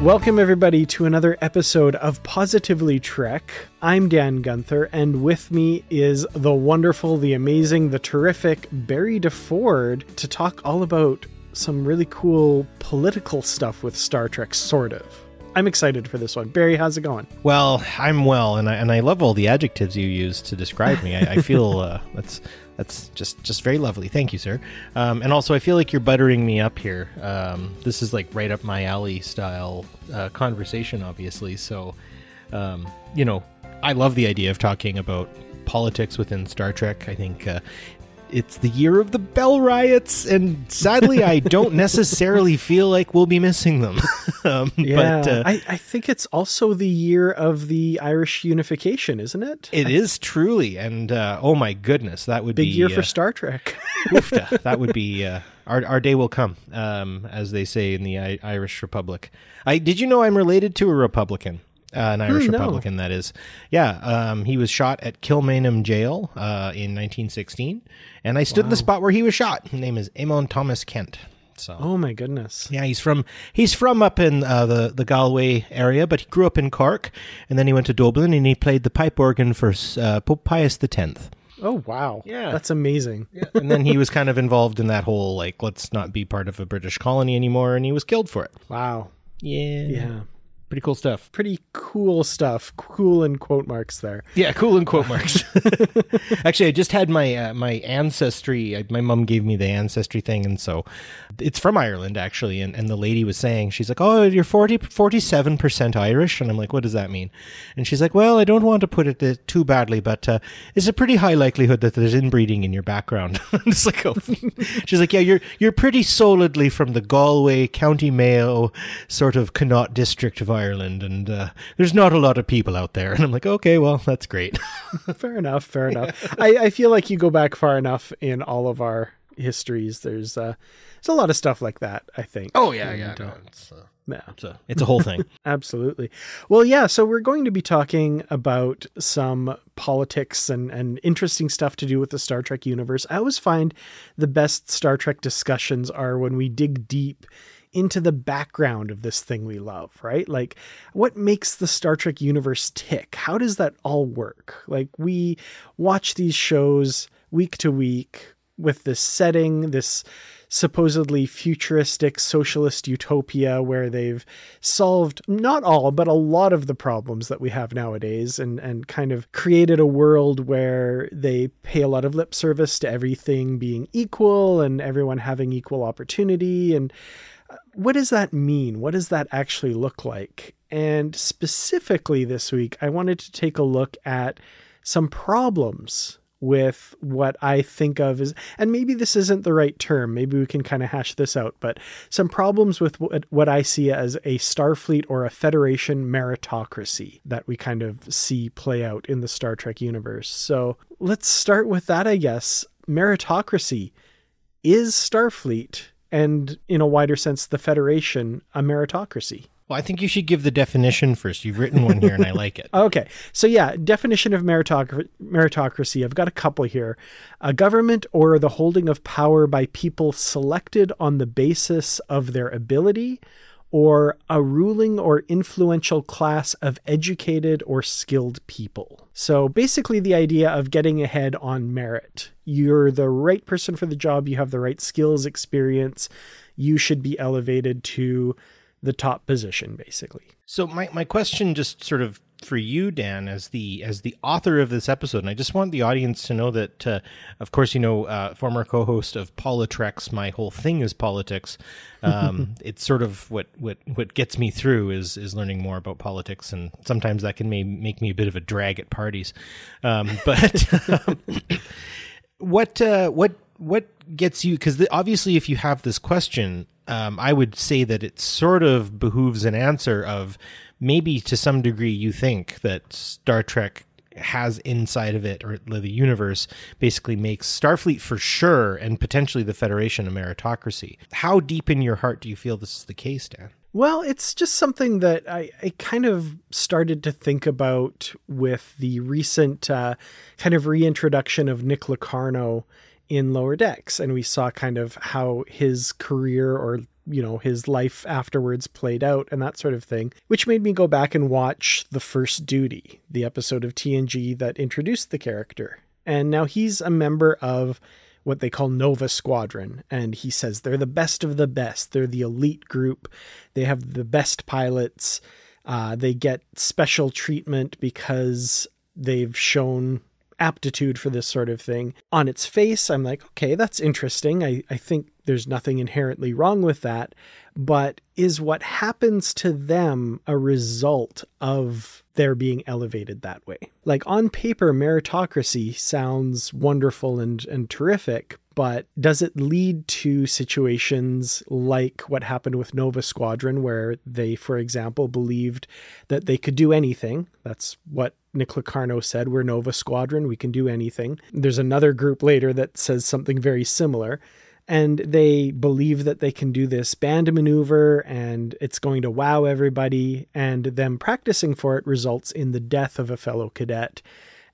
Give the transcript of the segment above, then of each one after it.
Welcome, everybody, to another episode of Positively Trek. I'm Dan Gunther, and with me is the wonderful, the amazing, the terrific Barry DeFord to talk all about some really cool political stuff with Star Trek, sort of. I'm excited for this one. Barry, how's it going? Well, I'm well, and I love all the adjectives you use to describe me. I feel that's just very lovely. Thank you, sir. And also, I feel like you're buttering me up here. This is like right up my alley style conversation, obviously. So, I love the idea of talking about politics within Star Trek. I think it's the year of the Bell Riots, and sadly, I don't necessarily feel like we'll be missing them. I think it's also the year of the Irish unification, isn't it? It is truly, and oh my goodness, that would be... Big year for Star Trek. Oofta, that would be... Our day will come, as they say in the Irish Republic. Did you know I'm related to a Republican? An Irish Republican, that is. Yeah, he was shot at Kilmainham Jail in 1916, and I stood in the spot where he was shot. His name is Eamon Thomas Kent. So, oh my goodness. Yeah, he's from up in the Galway area, but he grew up in Cork, and then he went to Dublin, and he played the pipe organ for Pope Pius X. Oh, wow. Yeah. That's amazing. Yeah. And then he was kind of involved in that whole, let's not be part of a British colony anymore, and he was killed for it. Wow. Yeah. Yeah. Pretty cool stuff. Pretty cool stuff. Cool in quote marks there. Yeah, cool in quote marks. Actually, I just had my my ancestry. My mom gave me the ancestry thing, and so it's from Ireland, actually. And the lady was saying, she's like, oh, you're 47% Irish. And I'm like, what does that mean? And she's like, well, I don't want to put it too badly, but it's a pretty high likelihood that there's inbreeding in your background. It's like, oh. She's like, yeah, you're pretty solidly from the Galway, County Mayo, sort of Connaught district of Ireland, and there's not a lot of people out there. And I'm like, okay, well, that's great. Fair enough. I feel like you go back far enough in all of our histories. There's a lot of stuff like that, I think. Oh, yeah. It's a whole thing. Absolutely. Well, yeah, so we're going to be talking about some politics and interesting stuff to do with the Star Trek universe. I always find the best Star Trek discussions are when we dig deep into the background of this thing we love, right? Like, what makes the Star Trek universe tick? How does that all work? Like, we watch these shows week to week with this setting, this supposedly futuristic socialist utopia where they've solved not all, but a lot of the problems that we have nowadays, and kind of created a world where they pay a lot of lip service to everything being equal and everyone having equal opportunity. And what does that mean? What does that actually look like? And specifically this week, I wanted to take a look at some problems with what I think of as, and maybe this isn't the right term, maybe we can kind of hash this out, but some problems with what I see as a Starfleet or a Federation meritocracy that we kind of see play out in the Star Trek universe. So let's start with that, I guess. Meritocracy. Is Starfleet, and in a wider sense, the Federation, a meritocracy? Well, I think you should give the definition first. You've written one here and I like it. Okay. So yeah, definition of meritocracy. I've got a couple here. A government or the holding of power by people selected on the basis of their ability, or a ruling or influential class of educated or skilled people. So basically the idea of getting ahead on merit. You're the right person for the job. You have the right skills, experience. You should be elevated to the top position, basically. So my question, just sort of for you, Dan, as the author of this episode, and I just want the audience to know that, of course, former co-host of Politrex, my whole thing is politics. It's sort of what gets me through is learning more about politics, and sometimes that can make me a bit of a drag at parties. But what gets you? Because obviously, if you have this question, I would say that it sort of behooves an answer of maybe to some degree you think that Star Trek has inside of it, or the universe basically makes Starfleet for sure, and potentially the Federation, a meritocracy. How deep in your heart do you feel this is the case, Dan? Well, it's just something that I kind of started to think about with the recent kind of reintroduction of Nick Locarno in Lower Decks. And we saw kind of how his career, or his life afterwards played out and that sort of thing, which made me go back and watch The First Duty, the episode of TNG that introduced the character. And now he's a member of what they call Nova Squadron. And he says they're the best of the best. They're the elite group. They have the best pilots. They get special treatment because they've shown aptitude for this sort of thing. On its face, I'm like, okay, that's interesting. I think there's nothing inherently wrong with that. But is what happens to them a result of their being elevated that way? Like, on paper, meritocracy sounds wonderful and terrific, but does it lead to situations like what happened with Nova Squadron, where they, for example, believed that they could do anything? That's what Nick Locarno said, we're Nova Squadron, we can do anything. There's another group later that says something very similar, and they believe that they can do this band maneuver and it's going to wow everybody, and them practicing for it results in the death of a fellow cadet,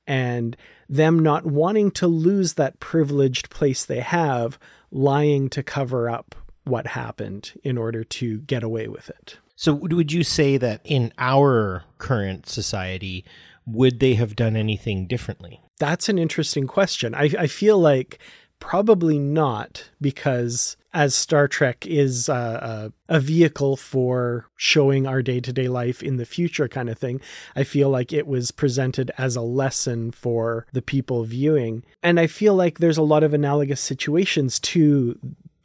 and them not wanting to lose that privileged place they have, lying to cover up what happened in order to get away with it. So would you say that in our current society, would they have done anything differently? That's an interesting question. I feel like probably not, because as Star Trek is a vehicle for showing our day-to-day life in the future kind of thing, I feel like it was presented as a lesson for the people viewing. And I feel like there's a lot of analogous situations to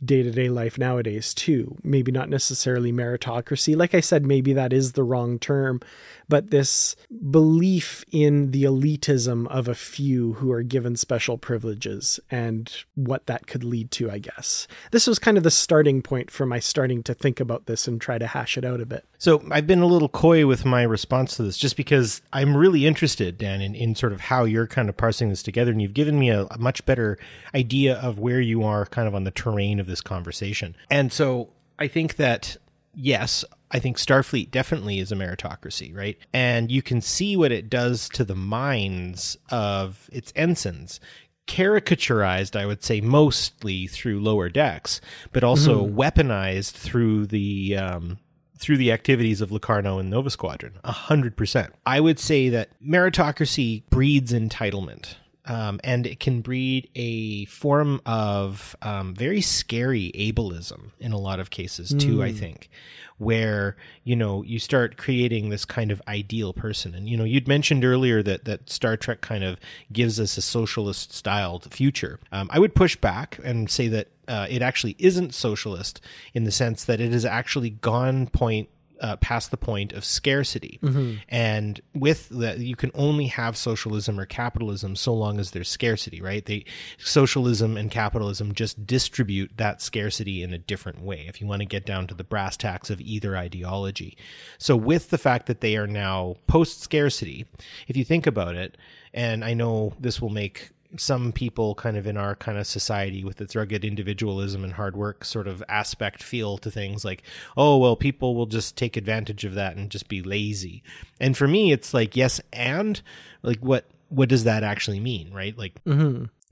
day-to-day life nowadays too. Maybe not necessarily meritocracy. Like I said, maybe that is the wrong term, but this belief in the elitism of a few who are given special privileges and what that could lead to, I guess. This was kind of the starting point for my starting to think about this and try to hash it out a bit. So I've been a little coy with my response to this just because I'm really interested, Dan, in sort of how you're kind of parsing this together. And you've given me a much better idea of where you are kind of on the terrain of this conversation. And so I think that, yes, I think Starfleet definitely is a meritocracy, right? And you can see what it does to the minds of its ensigns. Caricaturized, I would say, mostly through Lower Decks, but also weaponized through the activities of Locarno and Nova Squadron, 100%. I would say that meritocracy breeds entitlement. And it can breed a form of very scary ableism in a lot of cases too, I think, where, you start creating this kind of ideal person. And, you'd mentioned earlier that Star Trek kind of gives us a socialist styled future. I would push back and say that it actually isn't socialist in the sense that it has actually gone past the point of scarcity. And with that, you can only have socialism or capitalism so long as there's scarcity, right? Socialism and capitalism just distribute that scarcity in a different way, if you want to get down to the brass tacks of either ideology. So with the fact that they are now post-scarcity, if you think about it, and I know this will make some people kind of in our kind of society with its rugged individualism and hard work sort of aspect feel to things like, oh, well, people will just take advantage of that and just be lazy. And for me, it's like, yes, and like, what does that actually mean, right? Like,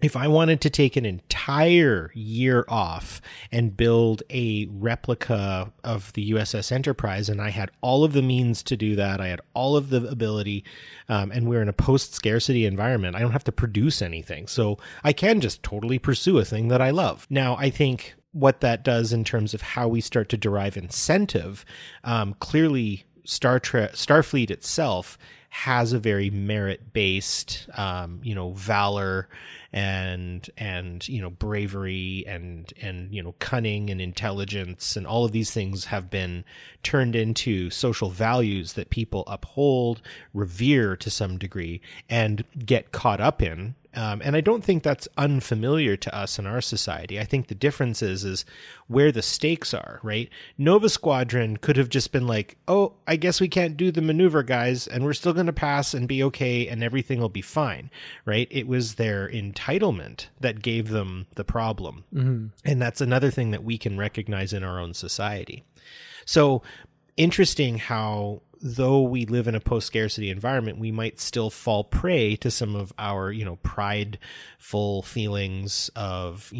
if I wanted to take an entire year off and build a replica of the USS Enterprise, and I had all of the means to do that, I had all of the ability, and we're in a post-scarcity environment, I don't have to produce anything. So I can just totally pursue a thing that I love. Now, I think what that does in terms of how we start to derive incentive, clearly Starfleet itself has a very merit-based, valor and bravery and cunning and intelligence, and all of these things have been turned into social values that people uphold, revere to some degree, and get caught up in. And I don't think that's unfamiliar to us in our society. I think the difference is where the stakes are, right? Nova Squadron could have just been like, oh, I guess we can't do the maneuver, guys, and we're still going to pass and be okay, and everything will be fine, right? It was their entitlement that gave them the problem. And that's another thing that we can recognize in our own society. So interesting how though we live in a post-scarcity environment, we might still fall prey to some of our, prideful feelings of,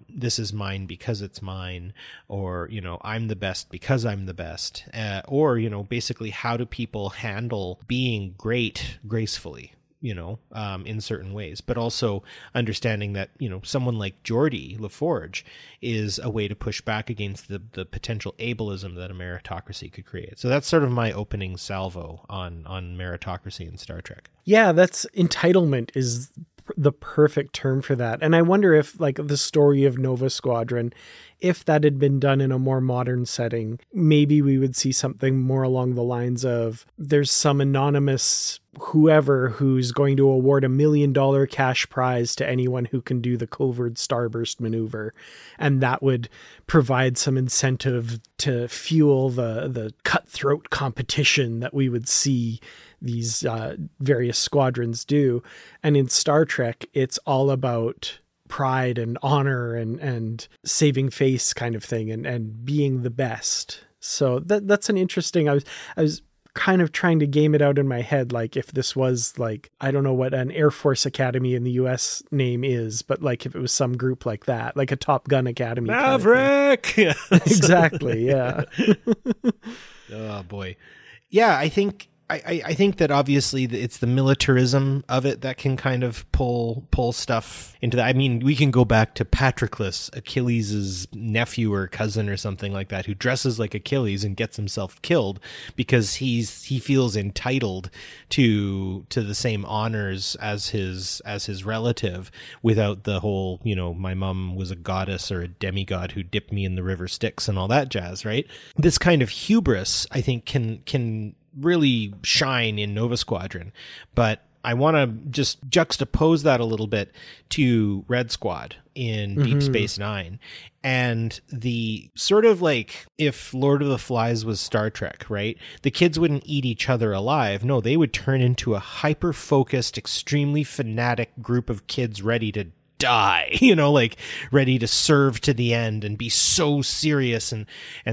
this is mine because it's mine, or, I'm the best because I'm the best, or, basically how do people handle being great gracefully? In certain ways, but also understanding that, someone like Geordie LaForge is a way to push back against the potential ableism that a meritocracy could create. So that's sort of my opening salvo on meritocracy in Star Trek. Yeah, that's entitlement is the perfect term for that. And I wonder if, like, the story of Nova Squadron, if that had been done in a more modern setting, maybe we would see something more along the lines of there's some anonymous whoever who's going to award $1 million cash prize to anyone who can do the covert starburst maneuver. And that would provide some incentive to fuel the cutthroat competition that we would see these various squadrons do. And in Star Trek, it's all about pride and honor and saving face kind of thing and being the best. So that's an interesting, I was kind of trying to game it out in my head, like if this was like, I don't know what an Air Force Academy in the US name is, but like if it was some group like that, like a Top Gun Academy. Maverick! Kind of exactly, yeah. Oh boy. Yeah, I think that obviously it's the militarism of it that can kind of pull stuff into that. I mean, we can go back to Patroclus, Achilles' nephew or cousin or something like that, who dresses like Achilles and gets himself killed because he feels entitled to the same honors as his relative, without the whole, my mom was a goddess or a demigod who dipped me in the river Styx and all that jazz, right? This kind of hubris, I think, can really shine in Nova Squadron, but I want to just juxtapose that a little bit to Red Squad in Deep Space Nine, and the sort of like if Lord of the Flies was Star Trek, right? The kids wouldn't eat each other alive. No, they would turn into a hyper-focused, extremely fanatic group of kids ready to die, like ready to serve to the end and be so serious and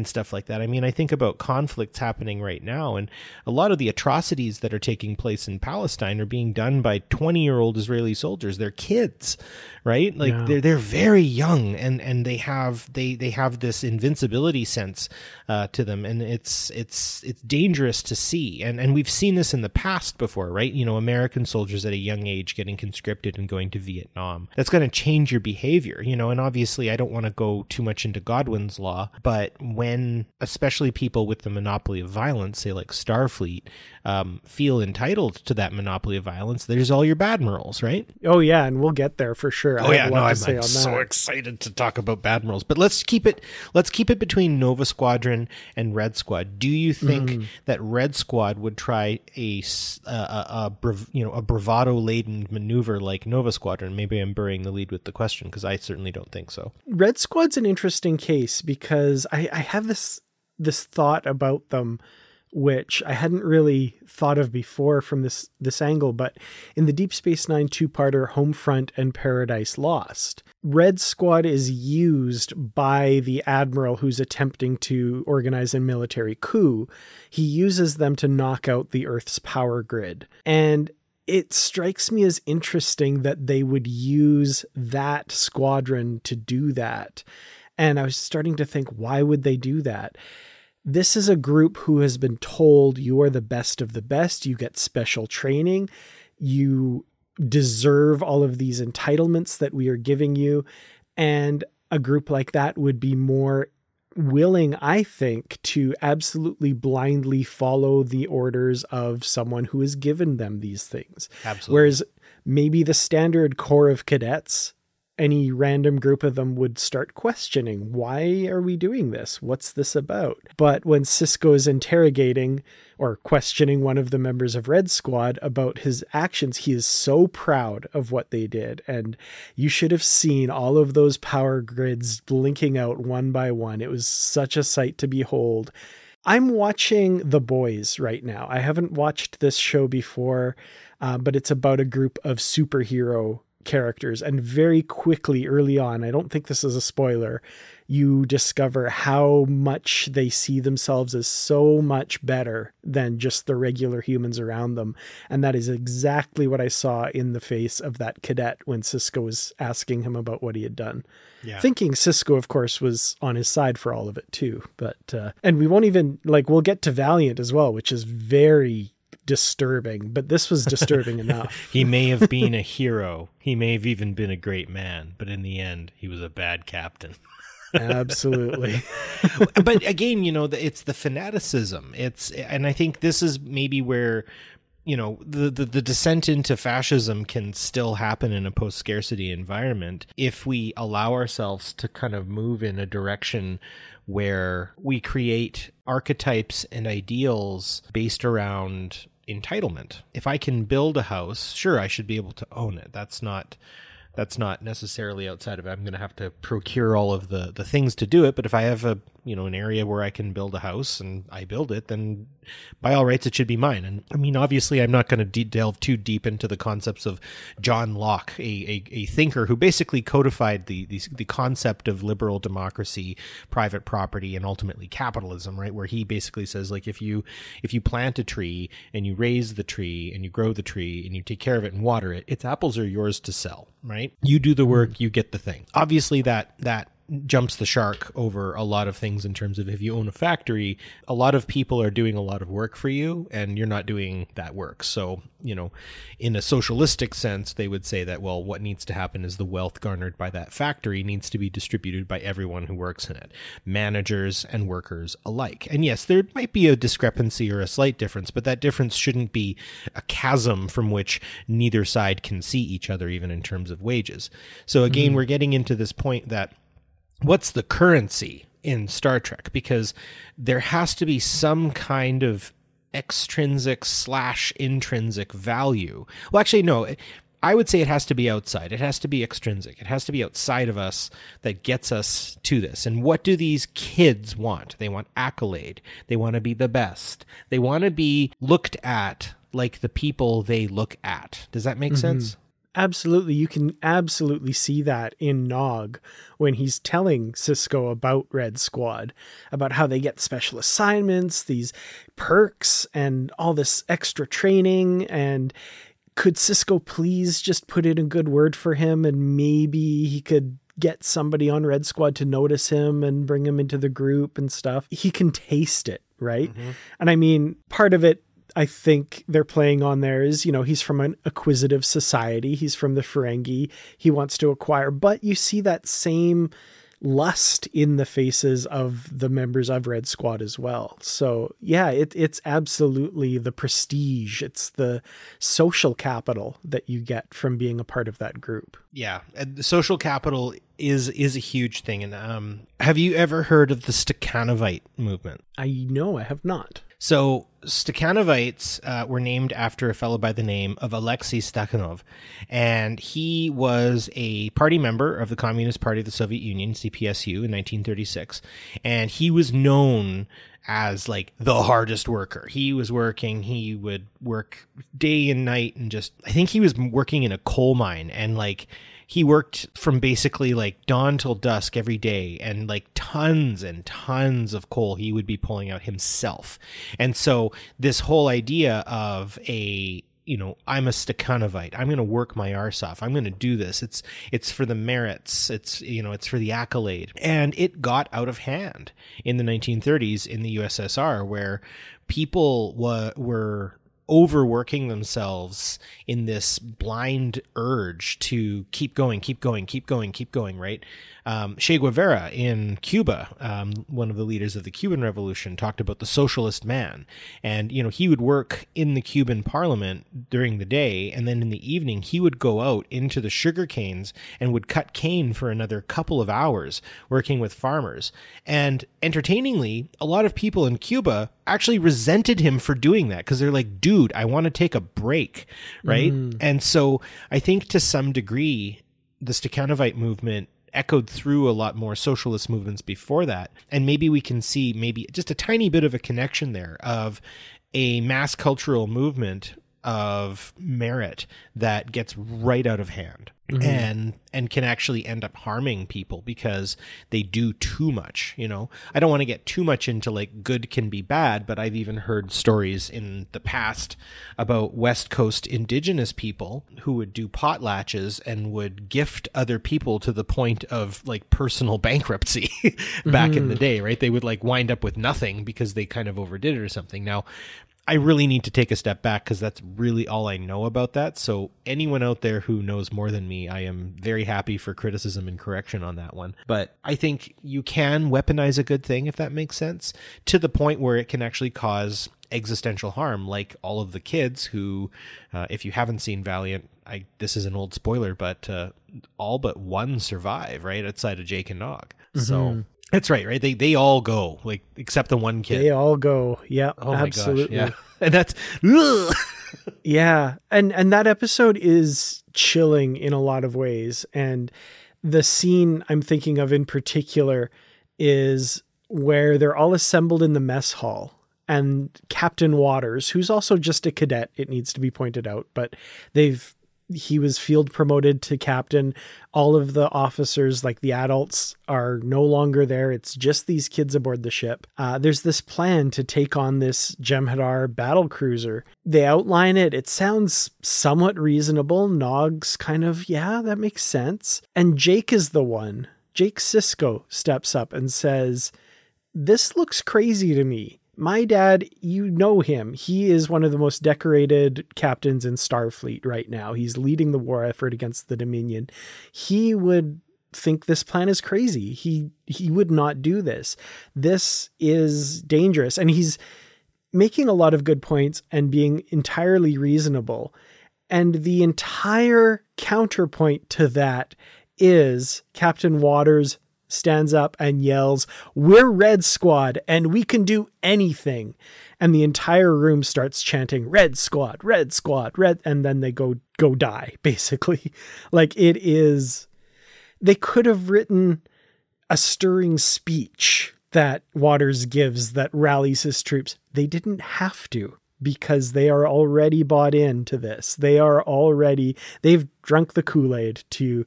stuff like that. I mean, I think about conflicts happening right now, and a lot of the atrocities that are taking place in Palestine are being done by 20-year-old Israeli soldiers. They're kids, right? Like they're very young, and they have this invincibility sense to them, and it's dangerous to see. And we've seen this in the past before, right? American soldiers at a young age getting conscripted and going to Vietnam. That's going to change your behavior, and obviously I don't want to go too much into Godwin's law, but when especially people with the monopoly of violence, say like Starfleet, feel entitled to that monopoly of violence, there's all your Badmirals, right? Oh yeah, and we'll get there for sure. I'm so excited to talk about Badmirals, but let's keep it between Nova Squadron and Red Squad. Do you think that Red Squad would try a bravado laden maneuver like Nova Squadron? Maybe I'm burying the lead with the question, because I certainly don't think so. Red Squad's an interesting case because I have this thought about them, which I hadn't really thought of before from this angle, but in the Deep Space Nine two-parter Homefront and Paradise Lost, Red Squad is used by the admiral who's attempting to organize a military coup. He uses them to knock out the Earth's power grid. And it strikes me as interesting that they would use that squadron to do that. And I was starting to think, why would they do that? This is a group who has been told you are the best of the best. You get special training. You deserve all of these entitlements that we are giving you. And a group like that would be more willing, I think, to absolutely blindly follow the orders of someone who has given them these things. Absolutely. Whereas maybe the standard corps of cadets, any random group of them would start questioning, why are we doing this? What's this about? But when Sisko is interrogating or questioning one of the members of Red Squad about his actions, he is so proud of what they did. And you should have seen all of those power grids blinking out one by one. It was such a sight to behold. I'm watching The Boys right now. I haven't watched this show before, but it's about a group of superhero characters, and very quickly early on, I don't think this is a spoiler, you discover how much they see themselves as so much better than just the regular humans around them. And that is exactly what I saw in the face of that cadet when Sisko was asking him about what he had done. Yeah. Thinking Sisko, of course, was on his side for all of it too. But, and we won't even, like, we'll get to Valiant as well, which is very disturbing, but this was disturbing enough. He may have been a hero. He may have even been a great man, but in the end, he was a bad captain. Absolutely. But again, it's the fanaticism. And I think this is maybe where, the descent into fascism can still happen in a post-scarcity environment if we allow ourselves to kind of move in a direction where we create archetypes and ideals based around entitlement. If I can build a house, sure, I should be able to own it. That's not necessarily outside of it. I'm going to have to procure all of the things to do it. But if I have an area where I can build a house and I build it, then by all rights, it should be mine. And I mean, obviously, I'm not going to delve too deep into the concepts of John Locke, a thinker who basically codified the concept of liberal democracy, private property, and ultimately capitalism, right? Where he basically says, like, if you plant a tree and you raise the tree and you grow the tree and you take care of it and water it, its apples are yours to sell, right? You do the work, you get the thing. Obviously, that jumps the shark over a lot of things in terms of if you own a factory, a lot of people are doing a lot of work for you and you're not doing that work. So, in a socialistic sense, they would say that, well, what needs to happen is the wealth garnered by that factory needs to be distributed by everyone who works in it, managers and workers alike. And yes, there might be a discrepancy or a slight difference, but that difference shouldn't be a chasm from which neither side can see each other, even in terms of wages. So again, we're getting into this point that what's the currency in Star Trek? Because there has to be some kind of extrinsic/intrinsic value. Well, actually, no, I would say it has to be outside. It has to be extrinsic. It has to be outside of us that gets us to this. And what do these kids want? They want accolade. They want to be the best. They want to be looked at like the people they look at. Does that make sense? Absolutely. You can absolutely see that in Nog when he's telling Sisko about Red Squad, about how they get special assignments, these perks, and all this extra training. And could Sisko please just put in a good word for him, and maybe he could get somebody on Red Squad to notice him and bring him into the group and stuff. He can taste it, right? And I mean, part of it, I think they're playing on there is, he's from an acquisitive society. He's from the Ferengi. He wants to acquire, but you see that same lust in the faces of the members of Red Squad as well. So yeah, it's absolutely the prestige. It's the social capital that you get from being a part of that group. Yeah. And the social capital is a huge thing. And have you ever heard of the Stakhanovite movement? I have not. So Stakhanovites were named after a fellow by the name of Alexei Stakhanov, and he was a party member of the Communist Party of the Soviet Union, CPSU, in 1936, and he was known as like the hardest worker. He would work day and night, and I think he was working in a coal mine, and like he worked from basically like dawn till dusk every day, and like tons and tons of coal he would be pulling out himself. And so this whole idea of I'm a Stakhanovite. I'm going to work my arse off. I'm going to do this. It's for the merits. It's for the accolade. And it got out of hand in the 1930s in the USSR, where people were overworking themselves in this blind urge to keep going, right? Che Guevara in Cuba, one of the leaders of the Cuban Revolution, talked about the socialist man. And, he would work in the Cuban parliament during the day, and then in the evening, he would go out into the sugar canes and would cut cane for another couple of hours working with farmers. And entertainingly, a lot of people in Cuba actually resented him for doing that, because they're like, dude, I want to take a break, right? And so I think to some degree, the Stakhanovite movement echoed through a lot more socialist movements before that. And maybe we can see maybe just a tiny bit of a connection there of a mass cultural movement of merit that gets right out of hand. And can actually end up harming people because they do too much. I don't want to get too much into like good can be bad, but I've even heard stories in the past about West Coast indigenous people who would do potlatches and would gift other people to the point of like personal bankruptcy back in the day, right? They would like wind up with nothing because they kind of overdid it or something. Now, I really need to take a step back because that's really all I know about that. So anyone out there who knows more than me, I am very happy for criticism and correction on that one. But I think you can weaponize a good thing, if that makes sense, to the point where it can actually cause existential harm, like all of the kids who, if you haven't seen Valiant, this is an old spoiler, but all but one survive, right, outside of Jake and Nog. So... That's right? They all go, like, except the one kid. They all go. Yeah, oh absolutely. My gosh, yeah. And that's... Ugh. Yeah. And that episode is chilling in a lot of ways. And the scene I'm thinking of in particular is where they're all assembled in the mess hall. And Captain Waters, who's also just a cadet, it needs to be pointed out, but he was field promoted to captain. All of the officers, like the adults, are no longer there. It's just these kids aboard the ship. There's this plan to take on this Jem'Hadar battle cruiser. They outline it. It sounds somewhat reasonable. Nog's kind of, yeah, that makes sense. And Jake is the one. Jake Sisko steps up and says, "This looks crazy to me. My dad, you know him. He is one of the most decorated captains in Starfleet right now. He's leading the war effort against the Dominion. He would think this plan is crazy. He would not do this. This is dangerous." And he's making a lot of good points and being entirely reasonable. And the entire counterpoint to that is Captain Waters stands up and yells, "We're Red Squad and we can do anything." And the entire room starts chanting, "Red Squad, Red Squad, Red." And then they go die, basically. Like, it is, they could have written a stirring speech that Waters gives that rallies his troops. They didn't have to, because they are already bought into this. They've drunk the Kool-Aid, to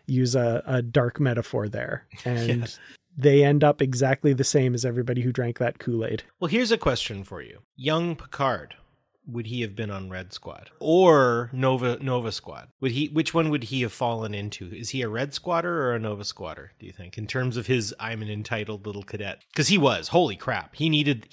use a dark metaphor there. And they end up exactly the same as everybody who drank that Kool-Aid. Well, here's a question for you. Young Picard, would he have been on Red Squad or Nova Squad? Which one would he have fallen into? Is he a Red Squatter or a Nova Squatter, do you think, in terms of his I'm an entitled little cadet? Because he was, holy crap, he needed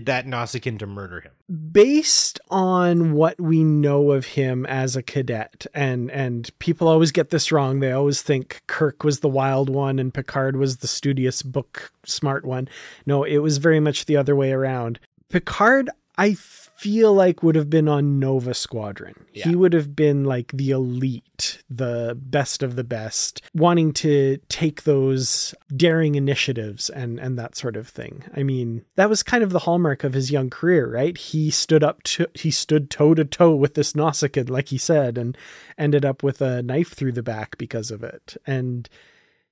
that Nausicaan to murder him. Based on what we know of him as a cadet, and people always get this wrong. They always think Kirk was the wild one and Picard was the studious, book smart one. No, it was very much the other way around. Picard, I feel like, would have been on Nova Squadron. Yeah. He would have been like the elite, the best of the best, wanting to take those daring initiatives and that sort of thing. I mean, that was kind of the hallmark of his young career, right? He stood toe to toe with this Nausicaan, like he said, and ended up with a knife through the back because of it. And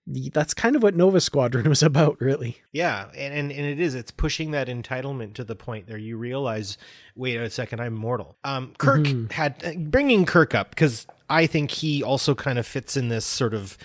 that's kind of what Nova Squadron was about, really. Yeah, and it's pushing that entitlement to the point there you realize, wait a second, I'm mortal. Kirk had, bringing Kirk up, because I think he also kind of fits in this sort of,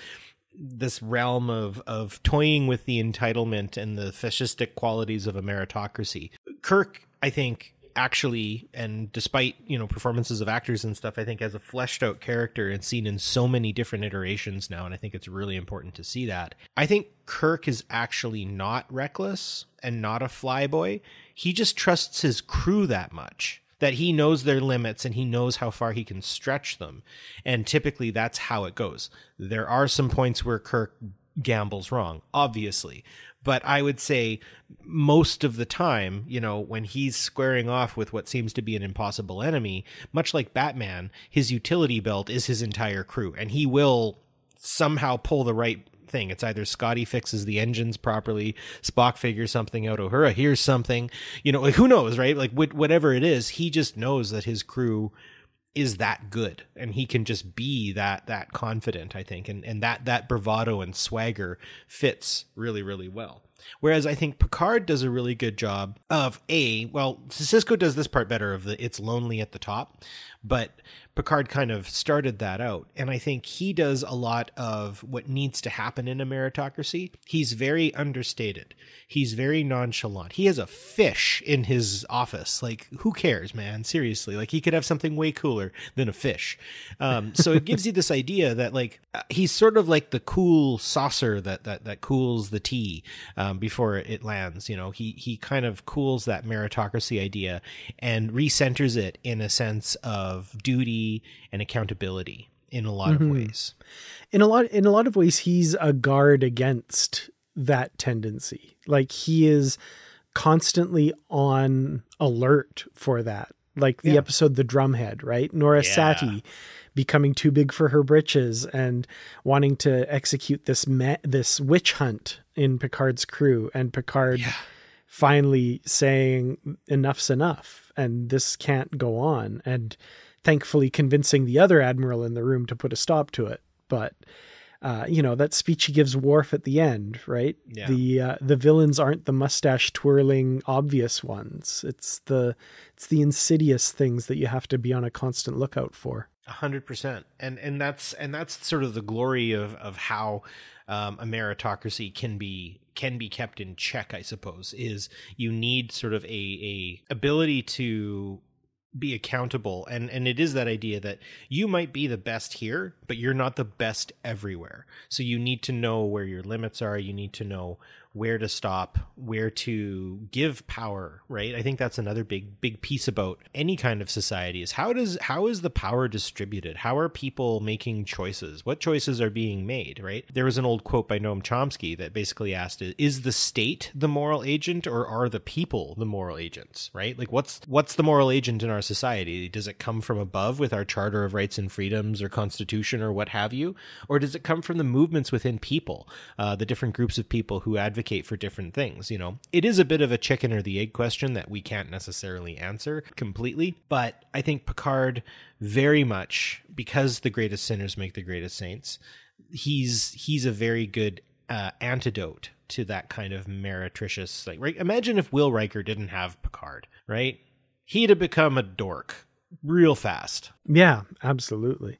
this realm of toying with the entitlement and the fascistic qualities of a meritocracy. Kirk, I think, actually, and despite, performances of actors and stuff, I think as a fleshed out character and seen in so many different iterations now, and I think it's really important to see that. I think Kirk is actually not reckless and not a flyboy. He just trusts his crew that much, that he knows their limits and he knows how far he can stretch them. And typically that's how it goes. There are some points where Kirk gambles wrong, obviously. But I would say most of the time, when he's squaring off with what seems to be an impossible enemy, much like Batman, his utility belt is his entire crew, and he will somehow pull the right thing. It's either Scotty fixes the engines properly, Spock figures something out, Uhura hears something, like, who knows, right? Like, whatever it is, he just knows that his crew is that good, and he can just be that confident, I think, and that bravado and swagger fits really, really well. Whereas I think Picard does a really good job of Cisco does this part better of it's lonely at the top, but Picard kind of started that out. And I think he does a lot of what needs to happen in a meritocracy. He's very understated. He's very nonchalant. He has a fish in his office. Like, who cares, man? Seriously. Like, he could have something way cooler than a fish. So it gives you this idea that, like, he's sort of like the cool saucer that cools the tea before it lands. You know, he kind of cools that meritocracy idea and recenters it in a sense of duty and accountability in a lot of ways. In a lot of ways, he's a guard against that tendency. Like, he is constantly on alert for that. Like the episode The Drumhead, right? Nora Sati becoming too big for her britches and wanting to execute this witch hunt in Picard's crew, and Picard finally saying enough's enough and this can't go on, and thankfully convincing the other admiral in the room to put a stop to it. But that speech he gives Worf at the end, right? Yeah. The villains aren't the mustache twirling obvious ones. It's the insidious things that you have to be on a constant lookout for. 100%. And that's sort of the glory of how a meritocracy can be kept in check, I suppose, is you need sort of a ability to be accountable. And it is that idea that you might be the best here, but you're not the best everywhere. So you need to know where your limits are. You need to know where to stop, where to give power, right? I think that's another big piece about any kind of society is how is the power distributed? How are people making choices? What choices are being made, right? There was an old quote by Noam Chomsky that basically asked, is the state the moral agent or are the people the moral agents, right? Like what's the moral agent in our society? Does it come from above with our Charter of Rights and Freedoms or Constitution or what have you? Or does it come from the movements within people, the different groups of people who advocate for different things? You know, it is a bit of a chicken or the egg question that we can't necessarily answer completely, but I think Picard very much, because the greatest sinners make the greatest saints, he's a very good antidote to that kind of meretricious, like, right? Imagine if Will Riker didn't have Picard, right? He'd have become a dork real fast. Yeah, absolutely.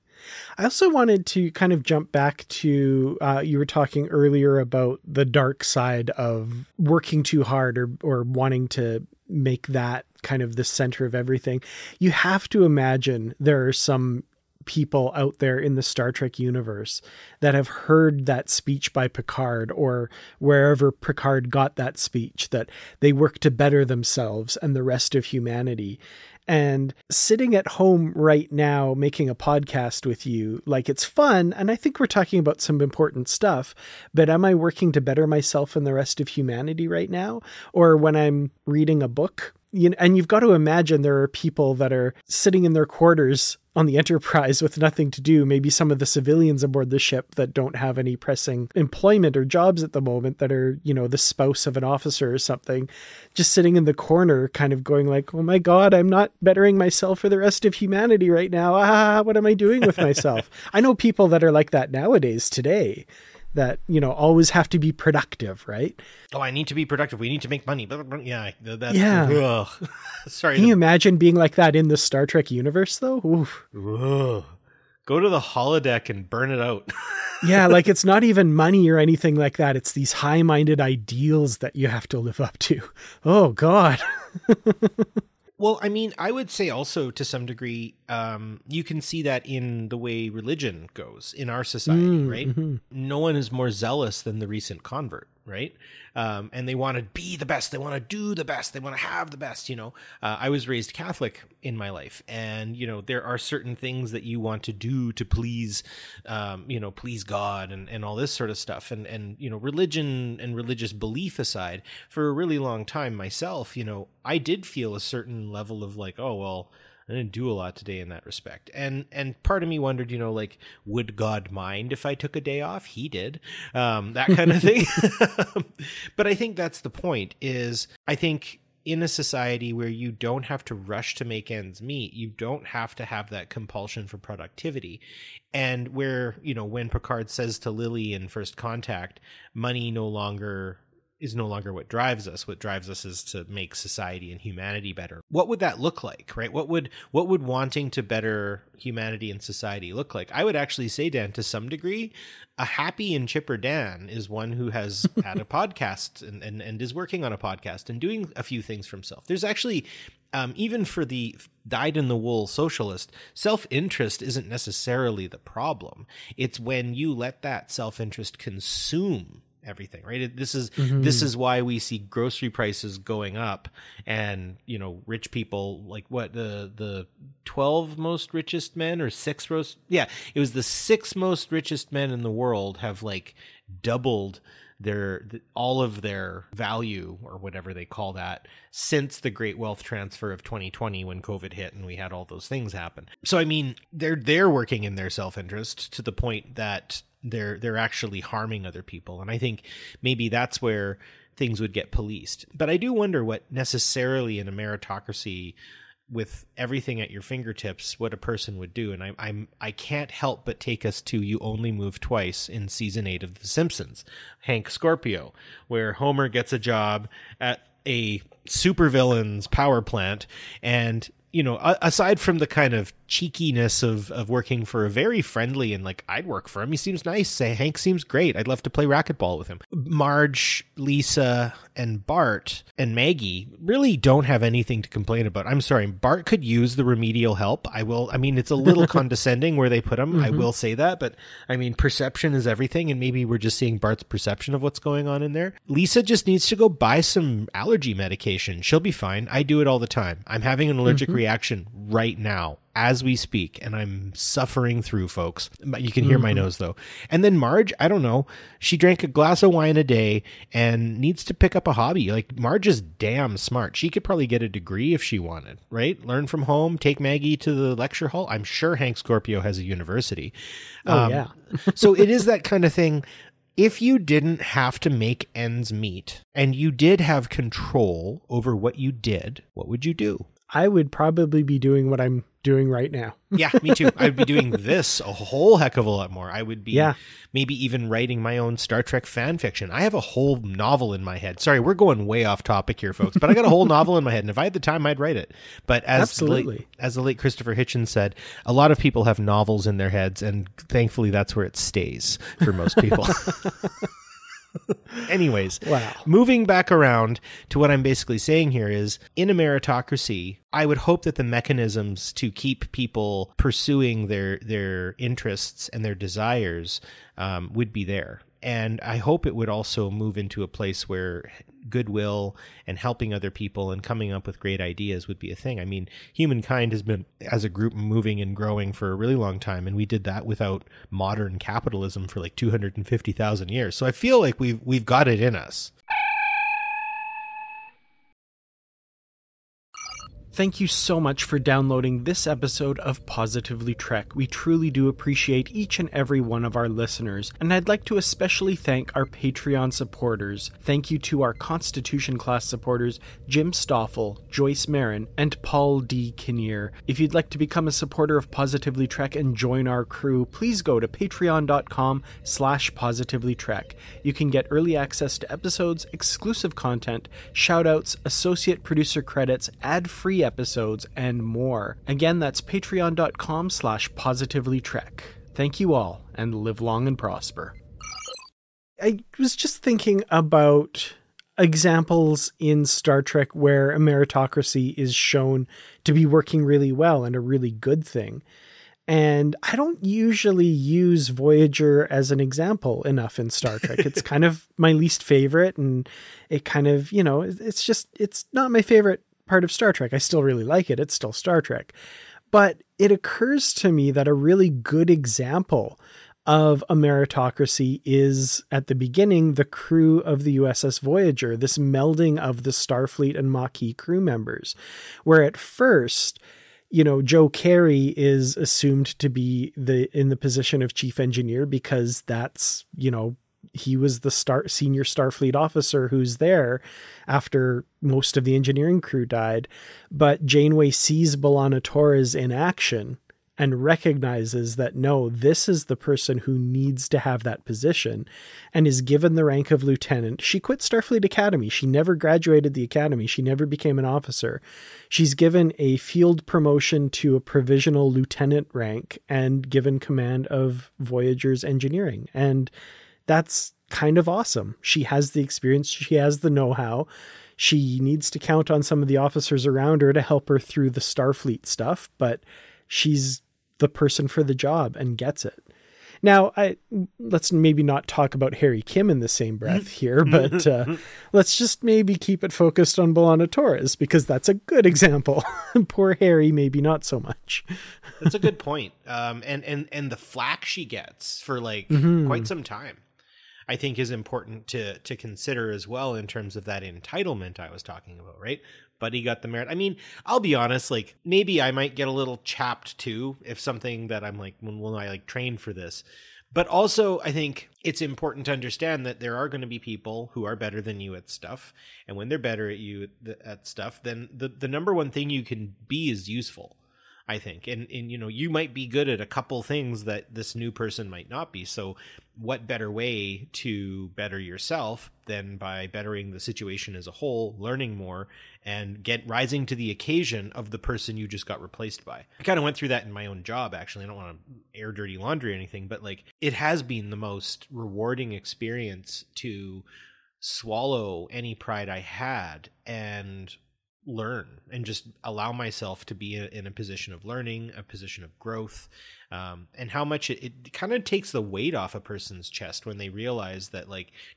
I also wanted to kind of jump back to, you were talking earlier about the dark side of working too hard or wanting to make that kind of the center of everything. You have to imagine there are some people out there in the Star Trek universe that have heard that speech by Picard or wherever Picard got that speech, that they work to better themselves and the rest of humanity. And sitting at home right now, making a podcast with you, like, it's fun. And I think we're talking about some important stuff, but am I working to better myself and the rest of humanity right now? Or when I'm reading a book, and you've got to imagine there are people that are sitting in their quarters on the Enterprise with nothing to do. Maybe some of the civilians aboard the ship that don't have any pressing employment or jobs at the moment that are, the spouse of an officer or something, just sitting in the corner kind of going like, oh my God, I'm not bettering myself for the rest of humanity right now. What am I doing with myself? I know people that are like that nowadays today, that, always have to be productive, right? Oh, I need to be productive. We need to make money. Yeah. Ugh. Sorry. Can you imagine being like that in the Star Trek universe, though? Oof. Ugh. Go to the holodeck and burn it out. Yeah, like it's not even money or anything like that. It's these high-minded ideals that you have to live up to. Oh, God. Well, I mean, I would say also to some degree, you can see that in the way religion goes in our society, right? Mm-hmm. No one is more zealous than the recent convert, right? And they want to be the best. They want to do the best. They want to have the best, I was raised Catholic in my life. And, there are certain things that you want to do to please, please God and all this sort of stuff. And religion and religious belief aside, for a really long time myself, I did feel a certain level of like, oh, well, I didn't do a lot today in that respect. And part of me wondered, would God mind if I took a day off? He did, that kind of thing. But I think that's the point is I think in a society where you don't have to rush to make ends meet, you don't have to have that compulsion for productivity. And where, when Picard says to Lily in First Contact, money no longer is no longer what drives us. What drives us is to make society and humanity better. What would that look like, right? What would wanting to better humanity and society look like? I would actually say, Dan, to some degree, a happy and chipper Dan is one who has had a podcast and is working on a podcast and doing a few things for himself. There's actually, even for the dyed-in-the-wool socialist, self-interest isn't necessarily the problem. It's when you let that self-interest consume everything, right? This is why we see grocery prices going up, and rich people, like what, the 12 most richest men, or it was the 6 most richest men in the world have like doubled all of their value, or whatever they call that, since the great wealth transfer of 2020, when COVID hit and we had all those things happen. So I mean, they're working in their self-interest to the point that they're actually harming other people. And I think maybe that's where things would get policed. But I do wonder what necessarily in a meritocracy, with everything at your fingertips, what a person would do. And I can't help but take us to You Only Move Twice in season 8 of The Simpsons, Hank Scorpio, where Homer gets a job at a supervillain's power plant, and aside from the kind of cheekiness of working for a very friendly, and like, I'd work for him, he seems nice, say Hank seems great, I'd love to play racquetball with him, Marge, Lisa, and Bart and Maggie really don't have anything to complain about. I'm sorry, Bart could use the remedial help. It's a little condescending where they put him, mm-hmm. I will say that, but I mean, perception is everything, and maybe we're just seeing Bart's perception of what's going on in there. Lisa just needs to go buy some allergy medication. She'll be fine. I do it all the time. I'm having an allergic reaction right now as we speak, and I'm suffering through, folks. You can hear my nose though. And then Marge, I don't know, she drank a glass of wine a day and needs to pick up a hobby. Like, Marge is damn smart. She could probably get a degree if she wanted, right? Learn from home, take Maggie to the lecture hall. I'm sure Hank Scorpio has a university. Yeah. So it is that kind of thing. If you didn't have to make ends meet and you did have control over what you did, what would you do? I would probably be doing what I'm doing right now. Yeah, me too. I would be doing this a whole heck of a lot more. I would be maybe even writing my own Star Trek fan fiction. I have a whole novel in my head. Sorry, we're going way off topic here, folks, but I got a whole novel in my head, and if I had the time, I'd write it. But as the late Christopher Hitchens said, a lot of people have novels in their heads, and thankfully that's where it stays for most people. Anyways, wow. Moving back around to what I'm basically saying here is, in a meritocracy, I would hope that the mechanisms to keep people pursuing their interests and their desires would be there. And I hope it would also move into a place where goodwill and helping other people and coming up with great ideas would be a thing. I mean, humankind has been, as a group, moving and growing for a really long time, and we did that without modern capitalism for like 250,000 years. So I feel like we've got it in us. Thank you so much for downloading this episode of Positively Trek. We truly do appreciate each and every one of our listeners, and I'd like to especially thank our Patreon supporters. Thank you to our Constitution class supporters, Jim Stoffel, Joyce Marin, and Paul D. Kinnear. If you'd like to become a supporter of Positively Trek and join our crew, please go to patreon.com/positivelytrek. You can get early access to episodes, exclusive content, shoutouts, associate producer credits, ad-free episodes, and more. Again, that's patreon.com/positivelytrek. Thank you all, and live long and prosper. I was just thinking about examples in Star Trek where a meritocracy is shown to be working really well and a really good thing. And I don't usually use Voyager as an example enough in Star Trek. It's kind of my least favorite, and it kind of, it's not my favorite part of Star Trek. I still really like it. It's still Star Trek. But it occurs to me that a really good example of a meritocracy is, at the beginning, the crew of the USS Voyager, this melding of the Starfleet and Maquis crew members, where at first, Joe Carey is assumed to be in the position of chief engineer because that's, he was the senior Starfleet officer who's there after most of the engineering crew died. But Janeway sees B'Elanna Torres in action and recognizes that, no, this is the person who needs to have that position, and is given the rank of lieutenant. She quit Starfleet Academy. She never graduated the academy. She never became an officer. She's given a field promotion to a provisional lieutenant rank and given command of Voyager's engineering. And that's kind of awesome. She has the experience. She has the know-how. She needs to count on some of the officers around her to help her through the Starfleet stuff, but she's the person for the job and gets it. Now, let's maybe not talk about Harry Kim in the same breath here, but let's just maybe keep it focused on B'Elanna Torres, because that's a good example. Poor Harry, maybe not so much. That's a good point. And the flack she gets for quite some time, I think, is important to consider as well, in terms of that entitlement I was talking about, right? But he got the merit. I mean, I'll be honest, maybe I might get a little chapped too if something that I'm when I trained for this. But also, I think it's important to understand that there are going to be people who are better than you at stuff. And when they're better at you at stuff, then the number one thing you can be is useful, I think. And you might be good at a couple things that this new person might not be. So what better way to better yourself than by bettering the situation as a whole, learning more, and rising to the occasion of the person you just got replaced by. I kind of went through that in my own job, actually. I don't want to air dirty laundry or anything, but it has been the most rewarding experience to swallow any pride I had and learn and just allow myself to be in a position of learning, a position of growth, and how much it kind of takes the weight off a person's chest when they realize that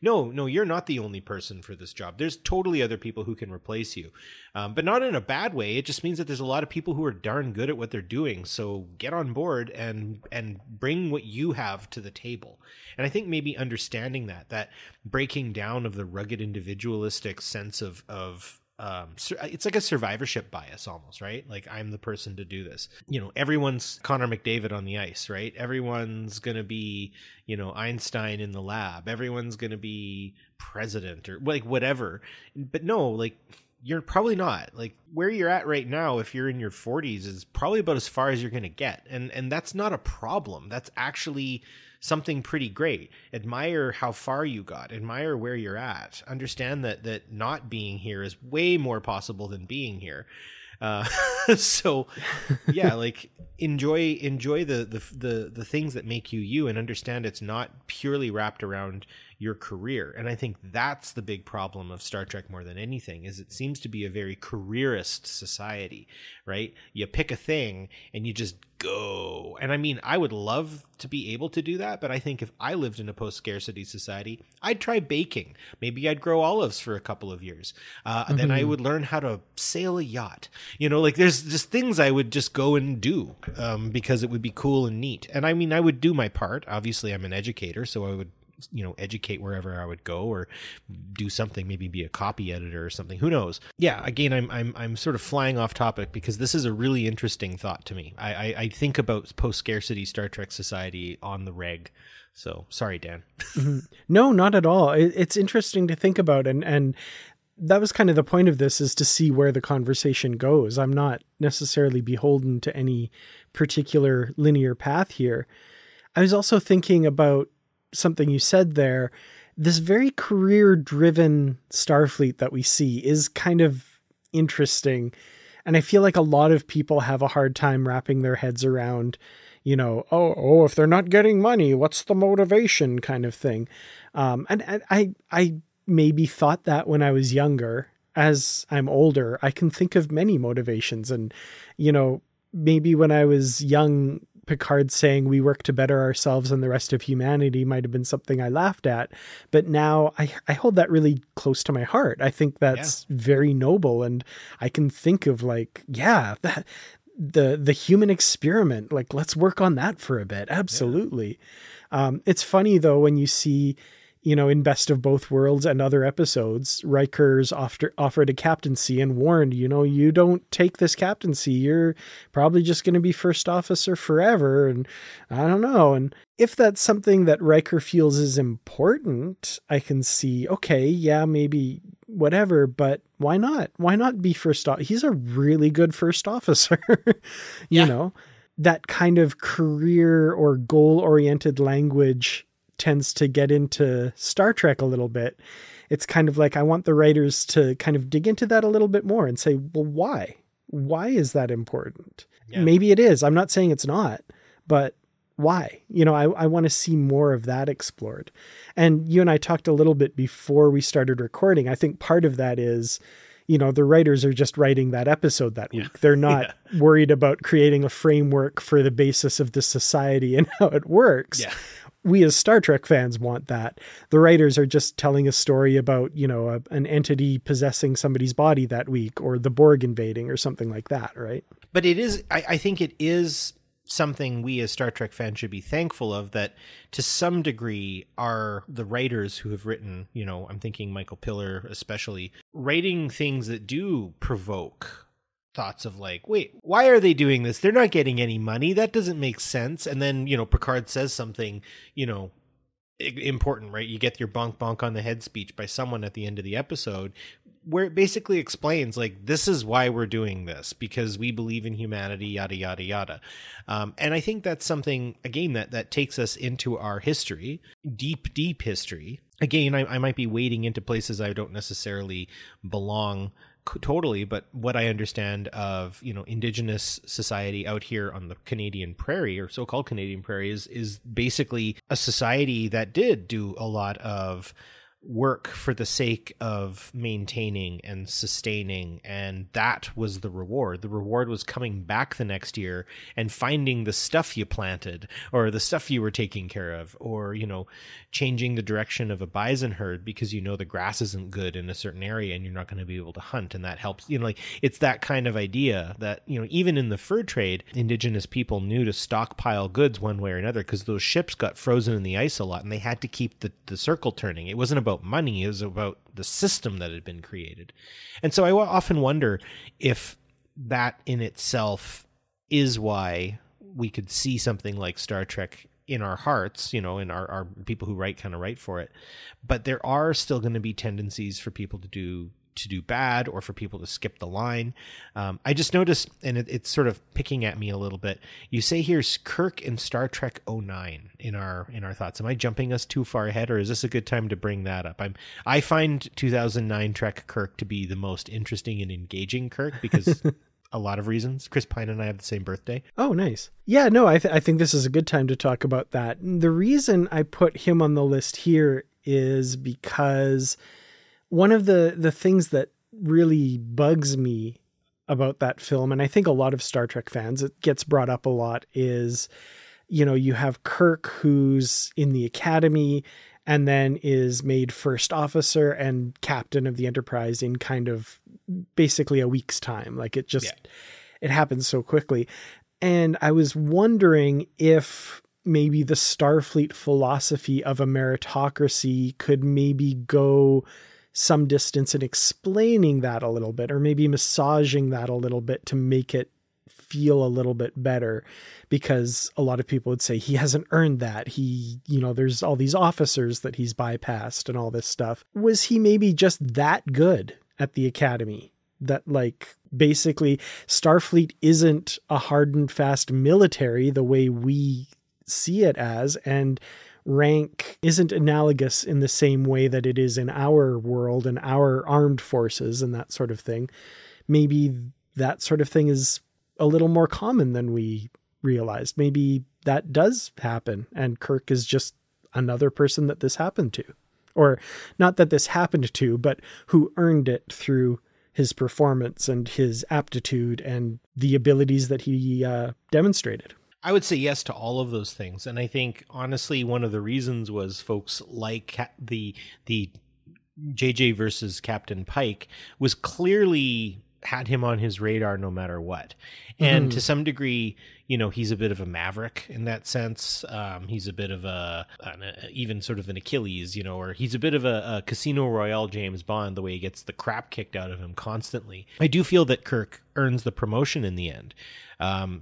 no, you're not the only person for this job. There's totally other people who can replace you, but not in a bad way. It just means that there's a lot of people who are darn good at what they're doing. So get on board and bring what you have to the table. And I think maybe understanding that breaking down of the rugged individualistic sense of it's like a survivorship bias almost, right? I'm the person to do this. Everyone's Connor McDavid on the ice, right? Everyone's going to be, Einstein in the lab. Everyone's going to be president or whatever. But no, you're probably not. Where you're at right now, if you're in your 40s, is probably about as far as you're going to get. And that's not a problem. That's actually something pretty great. Admire how far you got. Admire where you're at. Understand that not being here is way more possible than being here. So yeah, enjoy the things that make you, and understand it's not purely wrapped around your career. And I think that's the big problem of Star Trek more than anything, is it seems to be a very careerist society, right? You pick a thing and you just go. And I mean, I would love to be able to do that, but I think if I lived in a post-scarcity society, I'd try baking. Maybe I'd grow olives for a couple of years. Then I would learn how to sail a yacht. There's just things I would just go and do because it would be cool and neat. And I mean, I would do my part. Obviously, I'm an educator, so I would educate wherever I would go, or do something, maybe be a copy editor or something. Who knows? Yeah, again, I'm sort of flying off topic because this is a really interesting thought to me. I think about post-scarcity Star Trek society on the reg. So sorry, Dan. No, not at all. It's interesting to think about, and that was kind of the point of this, is to see where the conversation goes. I'm not necessarily beholden to any particular linear path here. I was also thinking about something you said there. This very career-driven Starfleet that we see is kind of interesting. And I feel like a lot of people have a hard time wrapping their heads around, if they're not getting money, what's the motivation kind of thing. And I maybe thought that when I was younger. As I'm older, I can think of many motivations. And, maybe when I was young, Picard saying we work to better ourselves and the rest of humanity might have been something I laughed at. But now I hold that really close to my heart. I think that's very noble. And I can think of the human experiment, let's work on that for a bit. Absolutely. Yeah. It's funny though, when you see, in Best of Both Worlds and other episodes, Riker's offered a captaincy and warned, you don't take this captaincy. You're probably just going to be first officer forever. And I don't know. And if that's something that Riker feels is important, I can see, okay, yeah, maybe whatever, but why not? Why not be first officer? He's a really good first officer, you know? that kind of career or goal-oriented language tends to get into Star Trek a little bit. It's kind of like I want the writers to kind of dig into that a little bit more and say, well, why? Why is that important? Yeah. Maybe it is. I'm not saying it's not, but why? I want to see more of that explored. And you and I talked a little bit before we started recording. I think part of that is, the writers are just writing that episode that week. They're not worried about creating a framework for the basis of the society and how it works. Yeah. We as Star Trek fans want that. The writers are just telling a story about, an entity possessing somebody's body that week, or the Borg invading or something like that, right? But it is, I think it is something we as Star Trek fans should be thankful of, that to some degree are the writers who have written, I'm thinking Michael Piller especially, writing things that do provoke thoughts of like, wait, why are they doing this? They're not getting any money. That doesn't make sense. And then, Picard says something, important, right? You get your bonk bonk on the head speech by someone at the end of the episode, where it basically explains like, this is why we're doing this, because we believe in humanity, yada, yada, yada. And I think that's something, again, that takes us into our history, deep, deep history. Again, I might be wading into places I don't necessarily belong totally, but what I understand of, indigenous society out here on the Canadian prairie, or so-called Canadian prairie, is basically a society that did do a lot of work for the sake of maintaining and sustaining, and that was the reward. The reward was coming back the next year and finding the stuff you planted, or the stuff you were taking care of, or changing the direction of a bison herd because the grass isn't good in a certain area and you're not going to be able to hunt, and that helps. It's that kind of idea that even in the fur trade, indigenous people knew to stockpile goods one way or another, because those ships got frozen in the ice a lot and they had to keep the circle turning. It wasn't about money, it was about the system that had been created. And so I often wonder if that in itself is why we could see something like Star Trek in our hearts, in our people who write kind of write for it. But there are still going to be tendencies for people to do bad, or for people to skip the line. I just noticed, and it's sort of picking at me a little bit, you say here's Kirk in Star Trek 09 in our thoughts. Am I jumping us too far ahead, or is this a good time to bring that up? I find 2009 Trek Kirk to be the most interesting and engaging Kirk, because a lot of reasons. Chris Pine and I have the same birthday. Oh, nice. Yeah, no, I think this is a good time to talk about that. The reason I put him on the list here is because one of the things that really bugs me about that film, and I think a lot of Star Trek fans, it gets brought up a lot, is, you have Kirk who's in the Academy and then is made first officer and captain of the Enterprise in kind of basically a week's time. Like it happens so quickly. And I was wondering if maybe the Starfleet philosophy of a meritocracy could maybe go some distance in explaining that a little bit, or maybe massaging that a little bit to make it feel a little bit better, because a lot of people would say he hasn't earned that. There's all these officers that he's bypassed and all this stuff. Was he maybe just that good at the Academy that basically Starfleet isn't a hard and fast military the way we see it as, and rank isn't analogous in the same way that it is in our world and our armed forces and that sort of thing. Maybe that sort of thing is a little more common than we realized. Maybe that does happen, and Kirk is just another person that this happened to, or not that this happened to, but who earned it through his performance and his aptitude and the abilities that he demonstrated. I would say yes to all of those things. And I think, honestly, one of the reasons was folks like the JJ versus Captain Pike was clearly had him on his radar no matter what. And to some degree, he's a bit of a maverick in that sense. He's a bit of even sort of an Achilles, or he's a bit of a Casino Royale James Bond, the way he gets the crap kicked out of him constantly. I do feel that Kirk earns the promotion in the end.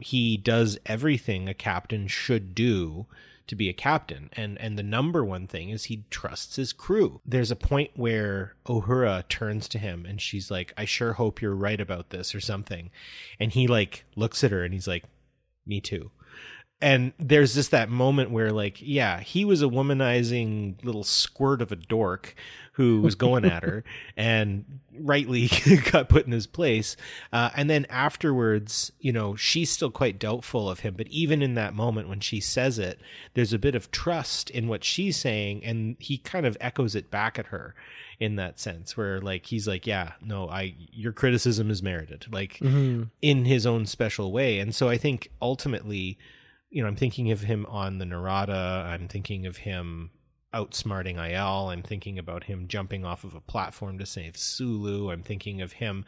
He does everything a captain should do to be a captain. And the number one thing is he trusts his crew. There's a point where Uhura turns to him and she's like, I sure hope you're right about this, or something. And he looks at her and he's like, Me too. And there's just that moment where, like, yeah, he was a womanizing little squirt of a dork who was going at her and rightly got put in his place. And then afterwards, you know, she's still quite doubtful of him. But even in that moment when she says it, there's a bit of trust in what she's saying. And he kind of echoes it back at her in that sense where, like, he's like, yeah, no, your criticism is merited, like in his own special way. And so I think ultimately, you know, I'm thinking of him on the Narada. I'm thinking of him outsmarting Aiel. I'm thinking about him jumping off of a platform to save Sulu. I'm thinking of him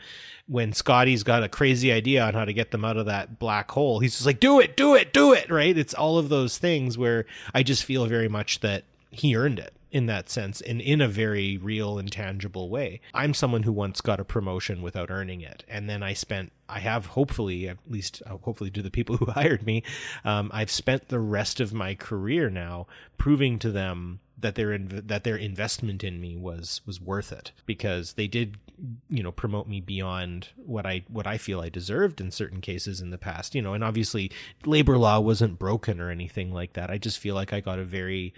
when Scotty's got a crazy idea on how to get them out of that black hole. He's just like, do it, right? It's all of those things where I just feel very much that he earned it in that sense and in a very real and tangible way. I'm someone who once got a promotion without earning it. And then I have hopefully, at least hopefully to the people who hired me, I've spent the rest of my career now proving to them that their investment in me was worth it, because they did, you know, promote me beyond what I feel I deserved in certain cases in the past, you know. And obviously labor law wasn't broken or anything like that. I just feel like I got a very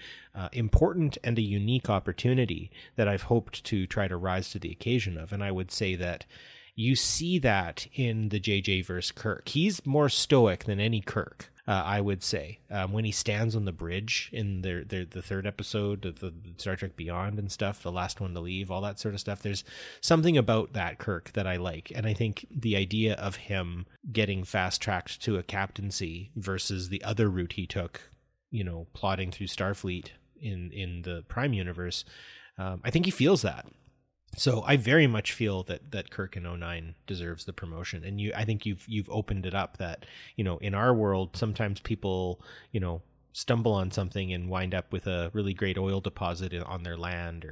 important and a unique opportunity that I've hoped to try to rise to the occasion of. And I would say that you see that in the JJ versus Kirk. He's more stoic than any Kirk. I would say, when he stands on the bridge in the third episode of the Star Trek Beyond and stuff, the last one to leave, all that sort of stuff. There's something about that Kirk that I like. And I think the idea of him getting fast-tracked to a captaincy versus the other route he took, you know, plodding through Starfleet in the Prime universe, I think he feels that. So I very much feel that Kirk in 09 deserves the promotion. And I think you've opened it up that, you know, in our world, sometimes people, you know, stumble on something and wind up with a really great oil deposit on their land,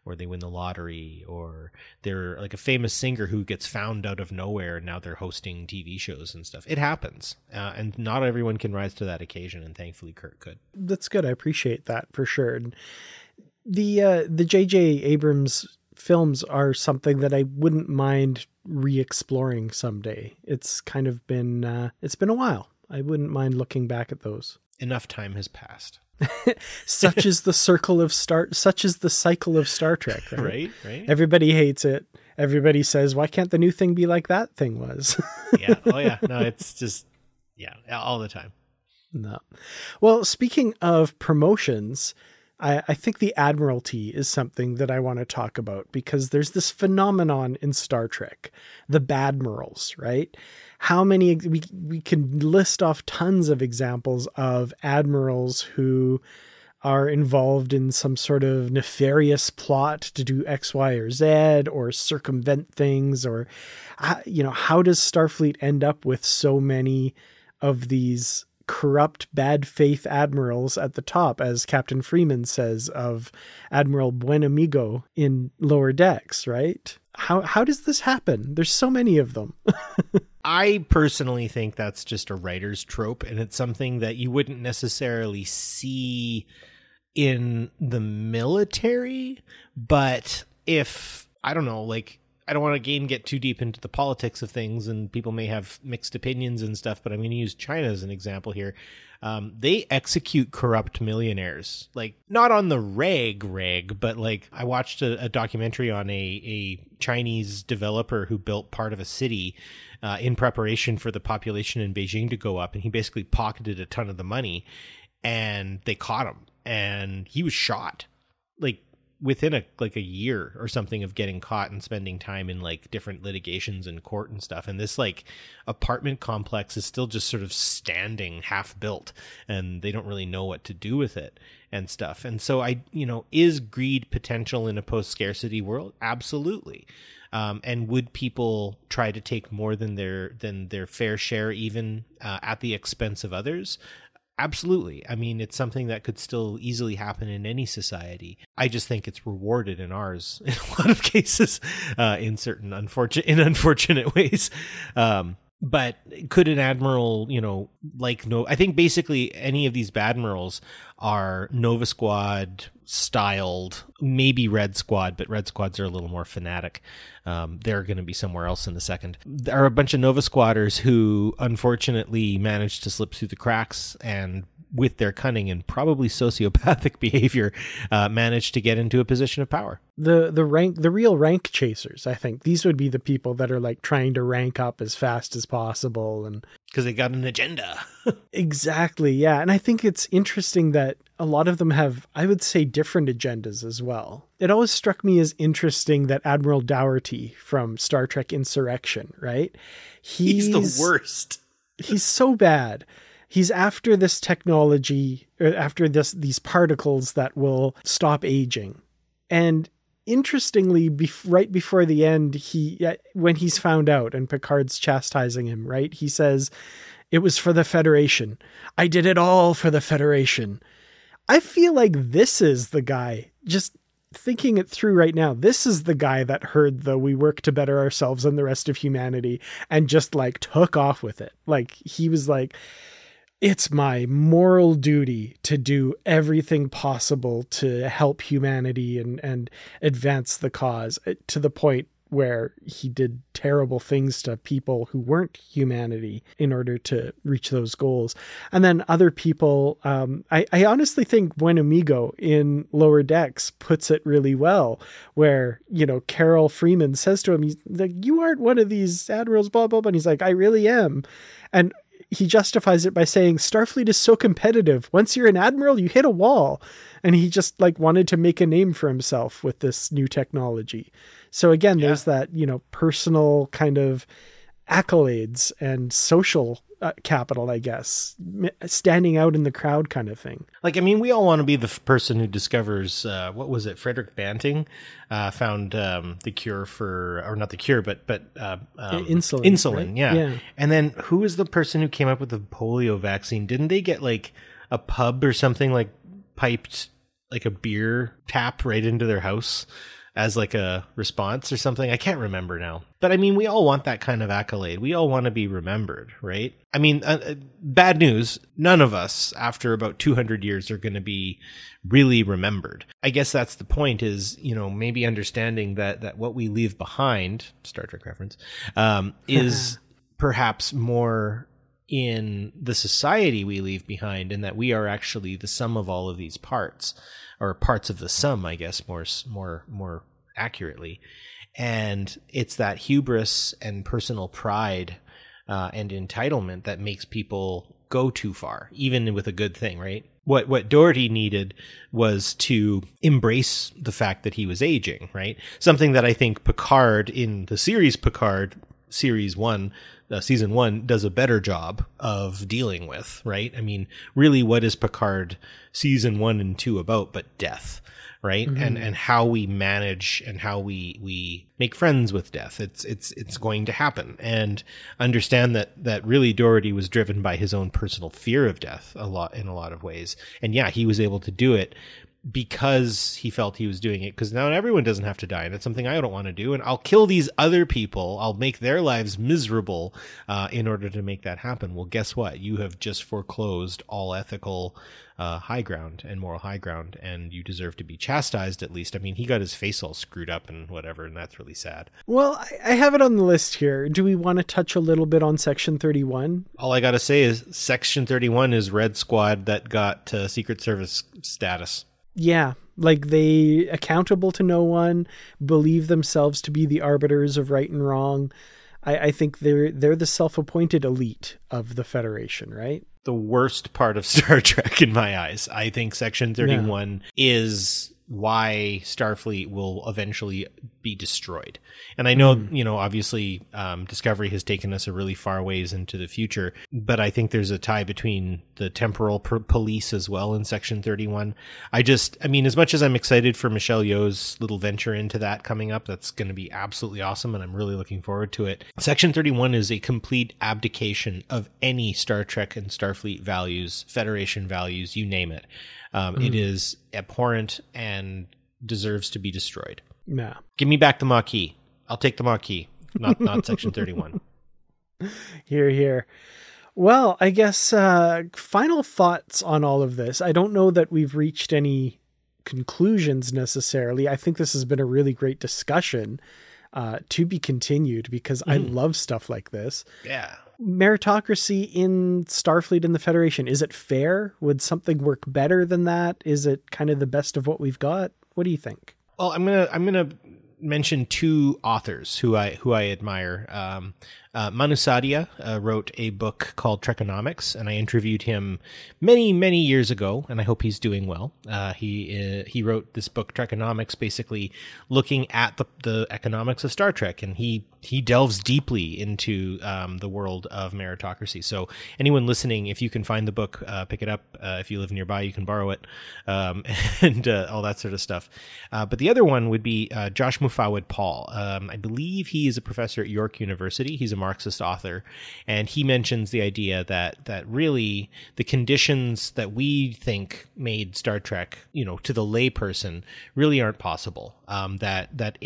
or they win the lottery, or they're like a famous singer who gets found out of nowhere and now they're hosting TV shows and stuff. It happens. And not everyone can rise to that occasion. And thankfully Kirk could. That's good. I appreciate that for sure. And the J.J. Abrams films are something that I wouldn't mind re-exploring someday. It's kind of been, it's been a while. I wouldn't mind looking back at those. Enough time has passed. Such is the cycle of Star Trek, right? Right. Everybody hates it. Everybody says, why can't the new thing be like that thing was? Yeah. Oh yeah. No, it's just, yeah, all the time. No. Well, speaking of promotions, I think the Admiralty is something that I want to talk about, because there's this phenomenon in Star Trek, the Badmirals, right? How many, we can list off tons of examples of admirals who are involved in some sort of nefarious plot to do X, Y, or Z, or circumvent things, or, you know, how does Starfleet end up with so many of these corrupt, bad faith admirals at the top, as Captain Freeman says of Admiral Buenamigo in Lower Decks, right? How does this happen? There's so many of them. I personally think that's just a writer's trope, and it's something that you wouldn't necessarily see in the military, but if, I don't know, like, I don't want to get too deep into the politics of things, and people may have mixed opinions and stuff, but I'm going to use China as an example here. They execute corrupt millionaires, like not on the reg, but like I watched a documentary on a Chinese developer who built part of a city in preparation for the population in Beijing to go up. And he basically pocketed a ton of the money, and they caught him, and he was shot like within a year or something of getting caught and spending time in like different litigations in court and stuff. And this like apartment complex is still just sort of standing half built, and they don't really know what to do with it and stuff. And so is greed potential in a post-scarcity world? Absolutely. And would people try to take more than their fair share, even at the expense of others? Absolutely. I mean, it's something that could still easily happen in any society. I just think it's rewarded in ours in a lot of cases, in certain unfortunate ways. But could an admiral, I think basically any of these Badmirals are Nova Squad styled, maybe Red Squad, but Red Squads are a little more fanatic. They're going to be somewhere else in a second. There are a bunch of Nova Squatters who unfortunately managed to slip through the cracks and with their cunning and probably sociopathic behavior, managed to get into a position of power. The real rank chasers, I think these would be the people that are like trying to rank up as fast as possible, and because they got an agenda. Exactly, yeah. And I think it's interesting that a lot of them have, I would say, different agendas as well. It always struck me as interesting that Admiral Dougherty from Star Trek Insurrection, right? He's the worst. He's so bad. He's after this technology, or after these particles that will stop aging. And interestingly, right before the end, when he's found out and Picard's chastising him, right? He says, "It was for the Federation. I did it all for the Federation." I feel like this is the guy, just thinking it through right now, this is the guy that heard the "we work to better ourselves and the rest of humanity" and just like took off with it. Like he was like, it's my moral duty to do everything possible to help humanity and advance the cause, to the point where he did terrible things to people who weren't humanity in order to reach those goals. And then other people, I honestly think Buenamigo in Lower Decks puts it really well, where, Carol Freeman says to him, he's like, "You aren't one of these admirals, blah, blah, blah." And he's like, "I really am." And he justifies it by saying Starfleet is so competitive. Once you're an admiral, you hit a wall. And he just wanted to make a name for himself with this new technology. So again, there's that, personal kind of accolades and social capital, I guess, standing out in the crowd kind of thing. We all want to be the person who discovers, what was it? Frederick Banting found the cure for, or not the cure, but insulin. Insulin, right? yeah. And then who was the person who came up with the polio vaccine? Didn't they get a pub or something piped a beer tap right into their house as a response or something? I can't remember now. But we all want that kind of accolade. We all want to be remembered, right? Bad news. None of us after about 200 years are going to be really remembered. I guess that's the point, is, maybe understanding that what we leave behind, Star Trek reference, is perhaps more in the society we leave behind, and that we are actually the sum of all of these parts, or parts of the sum, I guess, more accurately. And it's that hubris and personal pride and entitlement that makes people go too far, even with a good thing, right? What Dougherty needed was to embrace the fact that he was aging, right? Something that I think Picard, in the series Picard, Series 1, Season 1, does a better job of dealing with, right? Really, what is Picard Season 1 and 2 about but death, right? Mm-hmm. And how we manage and how we make friends with death. It's going to happen. And understand that really Dougherty was driven by his own personal fear of death in a lot of ways. And yeah, he was able to do it because he felt he was doing it, because now everyone doesn't have to die, and that's something I don't want to do, and I'll kill these other people, I'll make their lives miserable in order to make that happen. Well, guess what? You have just foreclosed all ethical high ground and moral high ground, and you deserve to be chastised, at least. He got his face all screwed up and whatever, and that's really sad. Well, I have it on the list here. Do we want to touch a little bit on Section 31? All I got to say is Section 31 is Red Squad that got Secret Service status. Yeah, they accountable to no one, believe themselves to be the arbiters of right and wrong. I think they're the self-appointed elite of the Federation, right? The worst part of Star Trek in my eyes. I think Section 31 is why Starfleet will eventually be destroyed. And I know, obviously Discovery has taken us a really far ways into the future, but I think there's a tie between the temporal police as well in Section 31. As much as I'm excited for Michelle Yeoh's little venture into that coming up, that's going to be absolutely awesome, and I'm really looking forward to it. Section 31 is a complete abdication of any Star Trek and Starfleet values, Federation values, you name it. It is abhorrent and deserves to be destroyed. Yeah. Give me back the Maquis. I'll take the Maquis, not Section 31. Hear, hear. Well, I guess final thoughts on all of this. I don't know that we've reached any conclusions necessarily. I think this has been a really great discussion to be continued because I love stuff like this. Yeah. Meritocracy in Starfleet and the Federation. Is it fair? Would something work better than that? Is it kind of the best of what we've got? What do you think? Well, I'm gonna mention two authors who I admire. Manu Saadia wrote a book called Trekonomics, and I interviewed him many years ago, and I hope he's doing well. He wrote this book Trekonomics, basically looking at the economics of Star Trek, and he delves deeply into the world of meritocracy. So anyone listening, if you can find the book, pick it up. If you live nearby, you can borrow it, and all that sort of stuff. But the other one would be Josh Mufawad Paul. I believe he is a professor at York University. He's a Marxist author, and he mentions the idea that really the conditions that we think made Star Trek, to the layperson, really aren't possible. That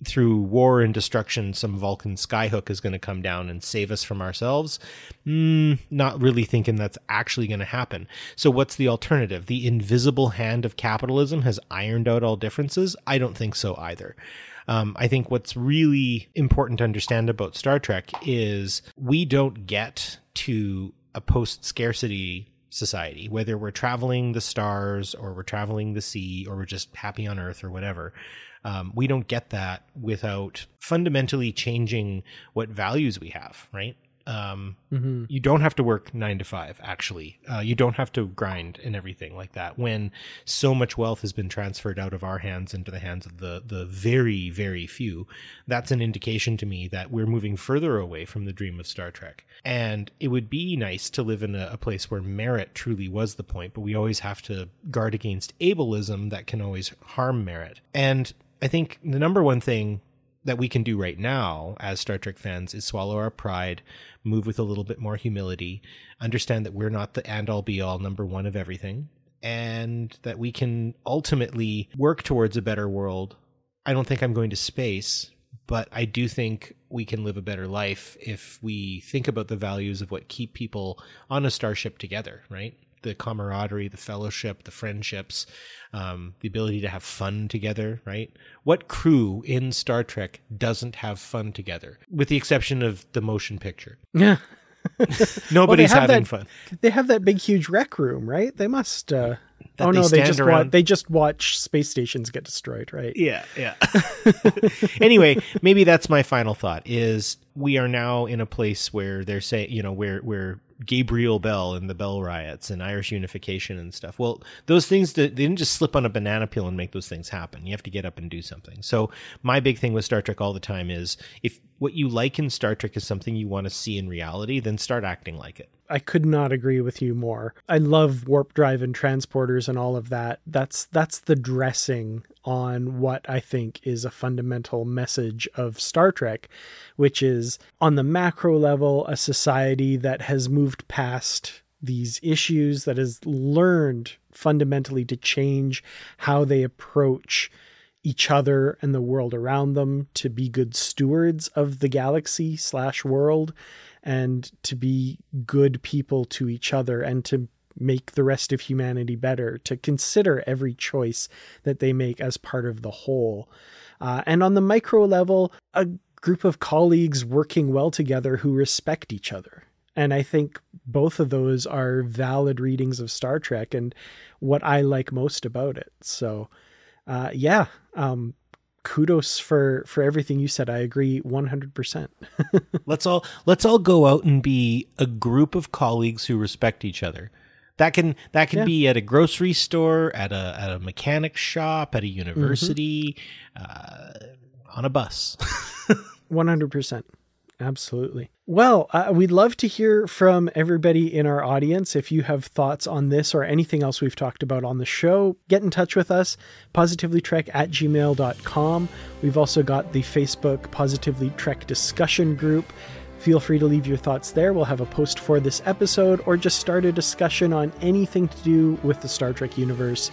through war and destruction, some Vulcan skyhook is going to come down and save us from ourselves. Not really thinking that's actually going to happen. So what's the alternative? The invisible hand of capitalism has ironed out all differences? I don't think so either. I think what's really important to understand about Star Trek is we don't get to a post-scarcity society, whether we're traveling the stars or we're traveling the sea or we're just happy on Earth or whatever. We don't get that without fundamentally changing what values we have, right? You don't have to work 9 to 5, actually. You don't have to grind and everything like that. When so much wealth has been transferred out of our hands into the hands of the very, very few, that's an indication to me that we're moving further away from the dream of Star Trek. And it would be nice to live in a place where merit truly was the point, but we always have to guard against ableism that can always harm merit. And I think the number one thing that we can do right now as Star Trek fans is swallow our pride, move with a little bit more humility, understand that we're not the end-all be-all number one of everything, and that we can ultimately work towards a better world. I don't think I'm going to space, but I do think we can live a better life if we think about the values of what keep people on a starship together, right? The camaraderie, the fellowship, the friendships, the ability to have fun together, right? What crew in Star Trek doesn't have fun together, with the exception of the motion picture? Yeah. Nobody's having fun. They have that big, huge rec room, right? They must... they just watch space stations get destroyed, right? Yeah. Anyway, maybe that's my final thought, is we are now in a place where they're saying, where Gabriel Bell and the Bell Riots and Irish unification and stuff. Well, those things, they didn't just slip on a banana peel and make those things happen. You have to get up and do something. So my big thing with Star Trek all the time is, if what you like in Star Trek is something you want to see in reality, then start acting like it. I could not agree with you more. I love warp drive and transporters and all of that. That's the dressing on what I think is a fundamental message of Star Trek, which is, on the macro level, a society that has moved past these issues, that has learned fundamentally to change how they approach each other and the world around them, to be good stewards of the galaxy/world, and to be good people to each other, and to make the rest of humanity better, to consider every choice that they make as part of the whole. And on the micro level, a group of colleagues working well together who respect each other. And I think both of those are valid readings of Star Trek and what I like most about it. So, kudos for everything you said. I agree 100%. Let's all go out and be a group of colleagues who respect each other. That can be at a grocery store, at a mechanic shop, at a university, on a bus. 100%. Absolutely. Well, we'd love to hear from everybody in our audience. If you have thoughts on this or anything else we've talked about on the show, get in touch with us, positivelytrek@gmail.com. We've also got the Facebook Positively Trek discussion group. Feel free to leave your thoughts there. We'll have a post for this episode, or just start a discussion on anything to do with the Star Trek universe.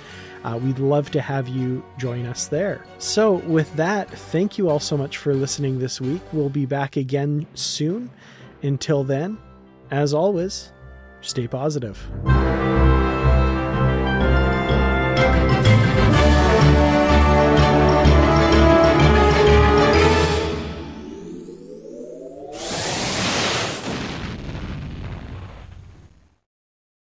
We'd love to have you join us there. So with that, thank you all so much for listening this week. We'll be back again soon. Until then, as always, stay positive.